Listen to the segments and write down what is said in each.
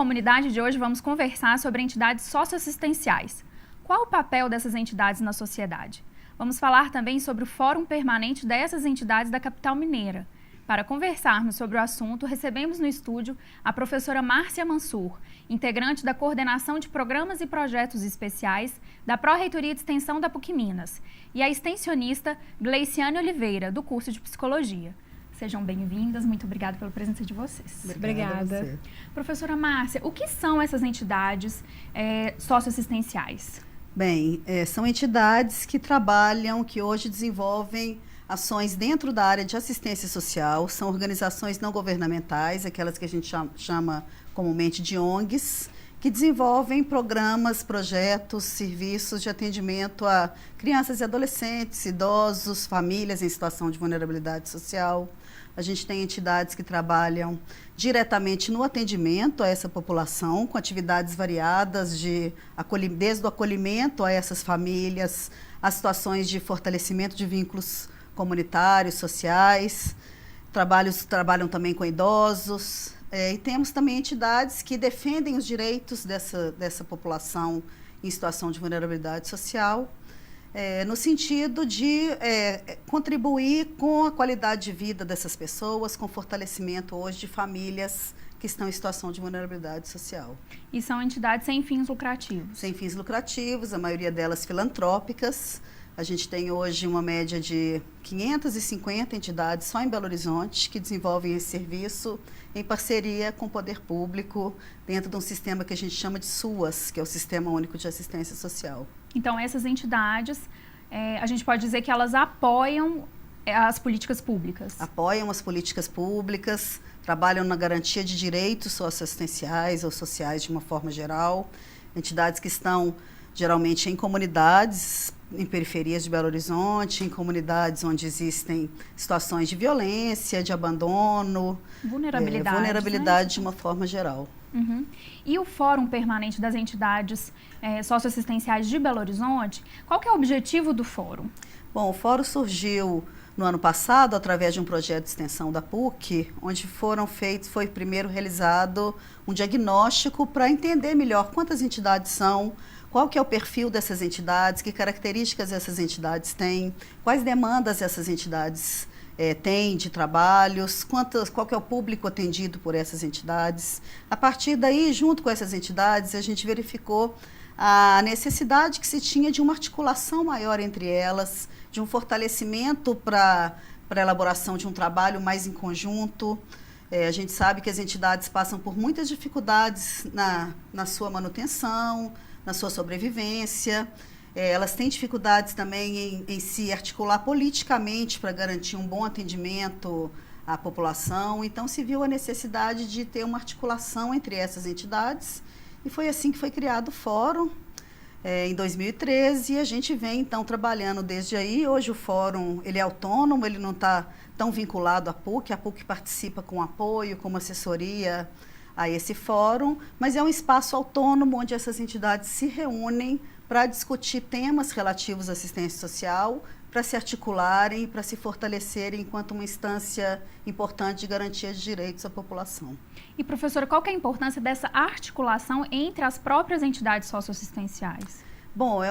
Comunidade de hoje vamos conversar sobre entidades socioassistenciais. Qual o papel dessas entidades na sociedade? Vamos falar também sobre o Fórum Permanente dessas entidades da capital mineira. Para conversarmos sobre o assunto, recebemos no estúdio a professora Márcia Mansur, integrante da Coordenação de Programas e Projetos Especiais da Pró-Reitoria de Extensão da PUC Minas, e a extensionista Gleiciane Oliveira, do curso de Psicologia. Sejam bem-vindas, muito obrigada pela presença de vocês. Obrigada. Professora Márcia, o que são essas entidades socioassistenciais? Bem, são entidades que trabalham, que hoje desenvolvem ações dentro da área de assistência social, são organizações não governamentais, aquelas que a gente chama comumente de ONGs, que desenvolvem programas, projetos, serviços de atendimento a crianças e adolescentes, idosos, famílias em situação de vulnerabilidade social. A gente tem entidades que trabalham diretamente no atendimento a essa população, com atividades variadas, desde o acolhimento a essas famílias, as situações de fortalecimento de vínculos comunitários, sociais, trabalham também com idosos, e temos também entidades que defendem os direitos dessa população em situação de vulnerabilidade social, no sentido de contribuir com a qualidade de vida dessas pessoas, com o fortalecimento hoje de famílias que estão em situação de vulnerabilidade social. E são entidades sem fins lucrativos? Sem fins lucrativos, a maioria delas filantrópicas. A gente tem hoje uma média de 550 entidades só em Belo Horizonte que desenvolvem esse serviço em parceria com o poder público dentro de um sistema que a gente chama de SUAS, que é o Sistema Único de Assistência Social. Então, essas entidades, a gente pode dizer que elas apoiam as políticas públicas? Apoiam as políticas públicas, trabalham na garantia de direitos socioassistenciais ou sociais de uma forma geral. Entidades que estão geralmente em comunidades, em periferias de Belo Horizonte, em comunidades onde existem situações de violência, de abandono, vulnerabilidade, né? De uma forma geral. Uhum. E o Fórum Permanente das Entidades Socioassistenciais de Belo Horizonte, qual que é o objetivo do Fórum? Bom, o Fórum surgiu no ano passado através de um projeto de extensão da PUC, onde foi primeiro realizado um diagnóstico para entender melhor quantas entidades são, qual que é o perfil dessas entidades, que características essas entidades têm, quais demandas essas entidades têm de trabalhos, qual que é o público atendido por essas entidades. A partir daí, junto com essas entidades, a gente verificou a necessidade que se tinha de uma articulação maior entre elas, de um fortalecimento para a elaboração de um trabalho mais em conjunto. A gente sabe que as entidades passam por muitas dificuldades na sua manutenção, na sua sobrevivência. Elas têm dificuldades também em se articular politicamente para garantir um bom atendimento à população. Então, se viu a necessidade de ter uma articulação entre essas entidades e foi assim que foi criado o Fórum, em 2013, e a gente vem, então, trabalhando desde aí. Hoje o Fórum ele é autônomo, ele não está tão vinculado à PUC, a PUC participa com apoio, com assessoria a esse fórum, mas é um espaço autônomo onde essas entidades se reúnem para discutir temas relativos à assistência social, para se articularem, para se fortalecerem enquanto uma instância importante de garantia de direitos à população. E, professora, qual que é a importância dessa articulação entre as próprias entidades socioassistenciais? Bom,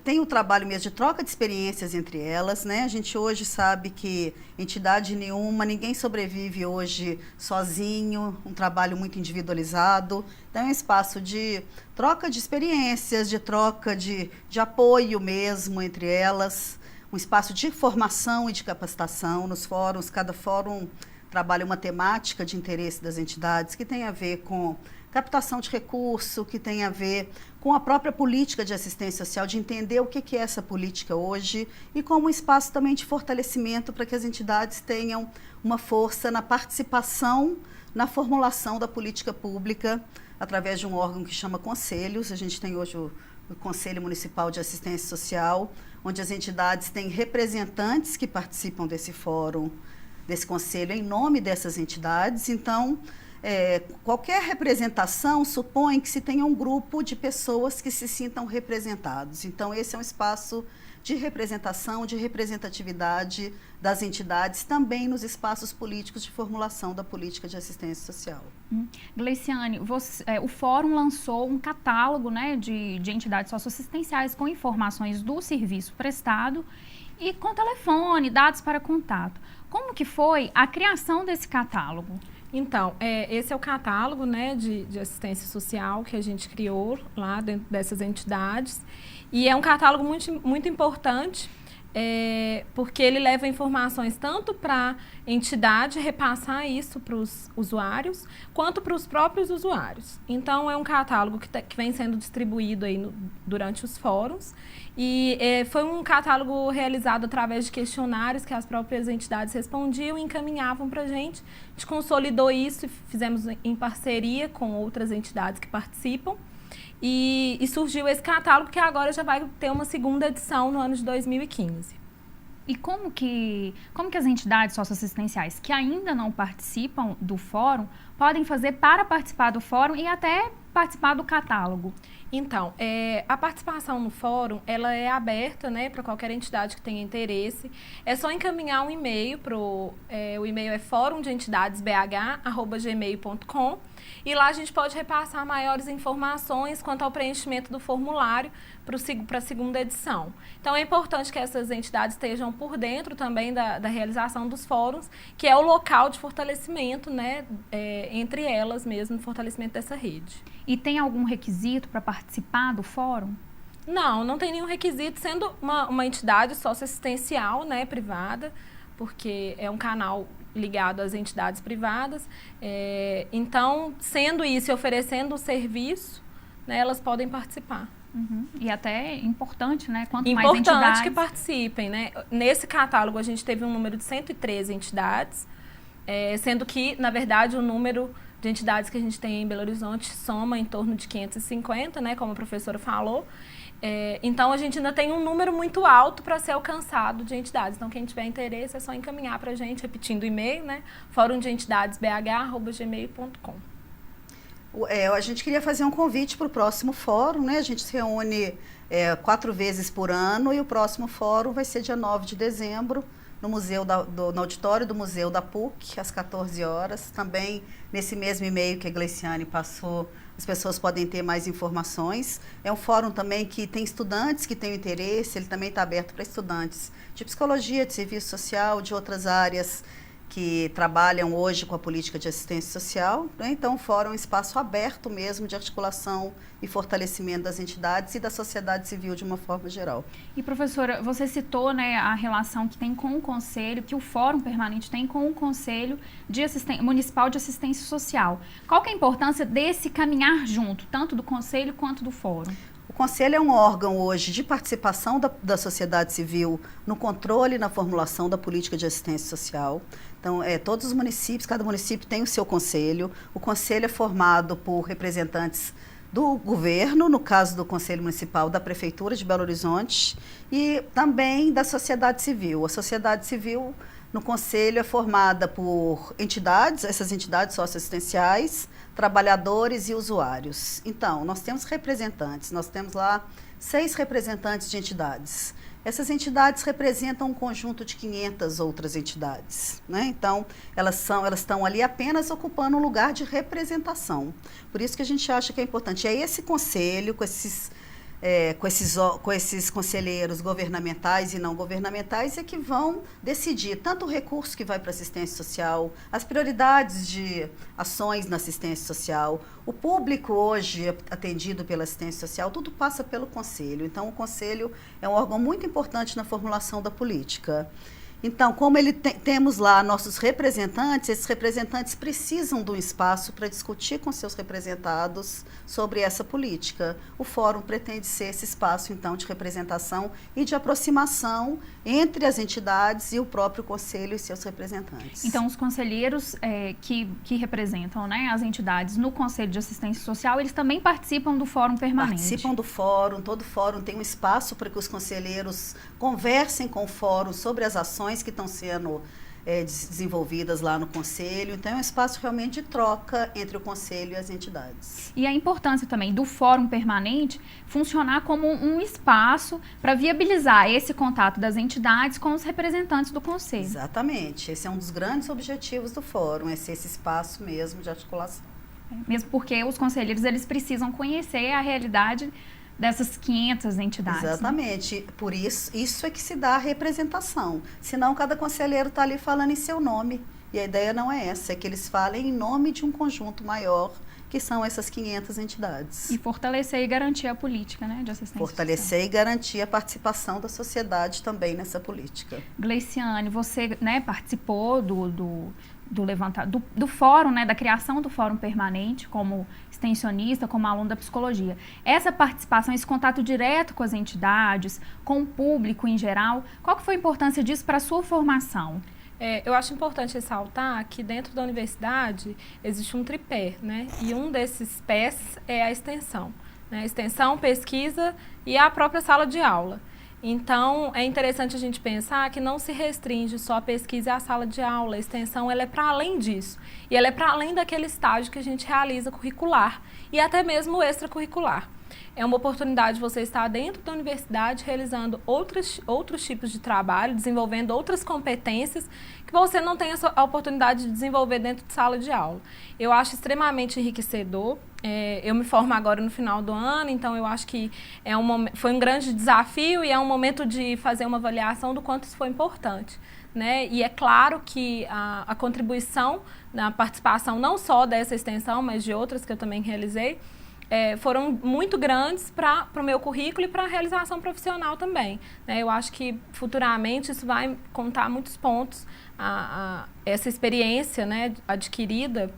tem o trabalho mesmo de troca de experiências entre elas, né? A gente hoje sabe que entidade nenhuma, ninguém sobrevive hoje sozinho, um trabalho muito individualizado. Então, é um espaço de troca de experiências, de troca de apoio mesmo entre elas, um espaço de formação e de capacitação nos fóruns. Cada fórum trabalha uma temática de interesse das entidades que tem a ver com captação de recurso, que tem a ver com a própria política de assistência social, de entender o que é essa política hoje e como um espaço também de fortalecimento para que as entidades tenham uma força na participação, na formulação da política pública, através de um órgão que chama Conselhos. A gente tem hoje o Conselho Municipal de Assistência Social, onde as entidades têm representantes que participam desse fórum, desse conselho, em nome dessas entidades. Então, qualquer representação supõe que se tenha um grupo de pessoas que se sintam representados. Então, esse é um espaço de representação, de representatividade das entidades, também nos espaços políticos de formulação da política de assistência social. Gleiciane, o Fórum lançou um catálogo, né, de entidades socioassistenciais com informações do serviço prestado e com telefone, dados para contato. Como que foi a criação desse catálogo? Então, esse é o catálogo, né, de assistência social que a gente criou lá dentro dessas entidades. E é um catálogo muito importante, porque ele leva informações tanto para a entidade repassar isso para os usuários, quanto para os próprios usuários. Então, é um catálogo que vem sendo distribuído aí durante os fóruns. E foi um catálogo realizado através de questionários que as próprias entidades respondiam e encaminhavam para a gente. A gente consolidou isso e fizemos em parceria com outras entidades que participam. E surgiu esse catálogo que agora já vai ter uma segunda edição no ano de 2015. E como que as entidades socioassistenciais que ainda não participam do fórum podem fazer para participar do fórum e até participar do catálogo? Então, a participação no fórum, ela é aberta, né, para qualquer entidade que tenha interesse. É só encaminhar um e-mail o e-mail é forumdeentidadesbh@gmail.com, e lá a gente pode repassar maiores informações quanto ao preenchimento do formulário para a segunda edição. Então, é importante que essas entidades estejam por dentro também da realização dos fóruns, que é o local de fortalecimento, né, entre elas mesmo, fortalecimento dessa rede. E tem algum requisito para participar do fórum? Não tem nenhum requisito, sendo uma entidade socioassistencial, né, privada, porque é um canal ligado às entidades privadas. Então, sendo isso e oferecendo o serviço, né, elas podem participar. E até importante, né? Quanto mais entidades... Importante que participem, né? Nesse catálogo, a gente teve um número de 113 entidades, sendo que, na verdade, o número de entidades que a gente tem em Belo Horizonte soma em torno de 550, né, como a professora falou. Então, a gente ainda tem um número muito alto para ser alcançado de entidades. Então, quem tiver interesse é só encaminhar para a gente, repetindo o e-mail, né, forumdeentidadesbh@gmail.com. A gente queria fazer um convite para o próximo fórum, né? A gente se reúne 4 vezes por ano e o próximo fórum vai ser dia 9 de dezembro, no no auditório do Museu da PUC, às 14 horas. Também, nesse mesmo e-mail que a Gleiciane passou, as pessoas podem ter mais informações. É um fórum também que tem estudantes que têm interesse, ele também está aberto para estudantes de psicologia, de serviço social, de outras áreas que trabalham hoje com a política de assistência social, né? Então, o fórum é um espaço aberto mesmo de articulação e fortalecimento das entidades e da sociedade civil de uma forma geral. E, professora, você citou, né, a relação que tem com o Conselho, que o Fórum Permanente tem com o Conselho Municipal de Assistência Social. Qual que é a importância desse caminhar junto, tanto do Conselho quanto do Fórum? O Conselho é um órgão hoje de participação da sociedade civil no controle e na formulação da política de assistência social. Então, todos os municípios, cada município tem o seu conselho. O conselho é formado por representantes do governo, no caso do Conselho Municipal da Prefeitura de Belo Horizonte, e também da sociedade civil. A sociedade civil no conselho é formada por entidades, essas entidades socioassistenciais, trabalhadores e usuários. Então, nós temos representantes, nós temos lá 6 representantes de entidades. Essas entidades representam um conjunto de 500 outras entidades, né? Então, elas estão ali apenas ocupando um lugar de representação. Por isso que a gente acha que é importante. É esse conselho, com esses conselheiros governamentais e não governamentais, é que vão decidir tanto o recurso que vai para a assistência social, as prioridades de ações na assistência social, o público hoje atendido pela assistência social, tudo passa pelo conselho. Então, o conselho é um órgão muito importante na formulação da política. Então, como temos lá nossos representantes, esses representantes precisam de um espaço para discutir com seus representados sobre essa política. O fórum pretende ser esse espaço, então, de representação e de aproximação entre as entidades e o próprio conselho e seus representantes. Então, os conselheiros que representam, né, as entidades no Conselho de Assistência Social, eles também participam do Fórum Permanente? Participam do fórum, todo fórum tem um espaço para que os conselheiros conversem com o fórum sobre as ações que estão sendo desenvolvidas lá no Conselho. Então, é um espaço realmente de troca entre o Conselho e as entidades. E a importância também do Fórum Permanente funcionar como um espaço para viabilizar esse contato das entidades com os representantes do Conselho. Exatamente. Esse é um dos grandes objetivos do Fórum, é ser esse espaço mesmo de articulação. Mesmo porque os conselheiros eles precisam conhecer a realidade dessas 500 entidades. Exatamente. Né? Por isso é que se dá a representação. Senão, cada conselheiro está ali falando em seu nome. E a ideia não é essa, é que eles falem em nome de um conjunto maior, que são essas 500 entidades. E fortalecer e garantir a política, né, de assistência Fortalecer social. E garantir a participação da sociedade também nessa política. Gleiciane, você, né, participou do fórum, né, da criação do fórum permanente como extensionista, como aluno da psicologia. Essa participação, esse contato direto com as entidades, com o público em geral, qual que foi a importância disso para a sua formação? Eu acho importante ressaltar que dentro da universidade existe um tripé, né? E um desses pés é a extensão, né? Extensão, pesquisa e a própria sala de aula. Então, é interessante a gente pensar que não se restringe só a pesquisa e a sala de aula. A extensão ela é para além disso. E ela é para além daquele estágio que a gente realiza curricular e até mesmo extracurricular. É uma oportunidade de você estar dentro da universidade realizando outros tipos de trabalho, desenvolvendo outras competências que você não tem a oportunidade de desenvolver dentro de sala de aula. Eu acho extremamente enriquecedor. Eu me formo agora no final do ano, então eu acho que foi um grande desafio e é um momento de fazer uma avaliação do quanto isso foi importante. Né? E é claro que a contribuição na participação não só dessa extensão, mas de outras que eu também realizei, foram muito grandes para o meu currículo e para a realização profissional também. Né? Eu acho que futuramente isso vai contar muitos pontos, essa experiência, né, adquirida,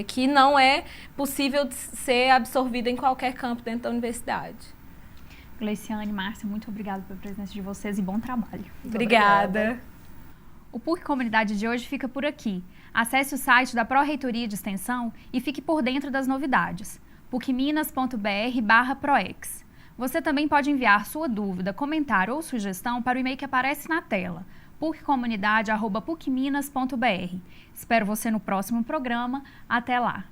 que não é possível de ser absorvida em qualquer campo dentro da universidade. Gleiciane, Márcia, muito obrigada pela presença de vocês e bom trabalho. Obrigada. O PUC Comunidade de hoje fica por aqui. Acesse o site da Pró-Reitoria de Extensão e fique por dentro das novidades. pucminas.br/proex. Você também pode enviar sua dúvida, comentário ou sugestão para o e-mail que aparece na tela, puccomunidade@pucminas.br. Espero você no próximo programa. Até lá!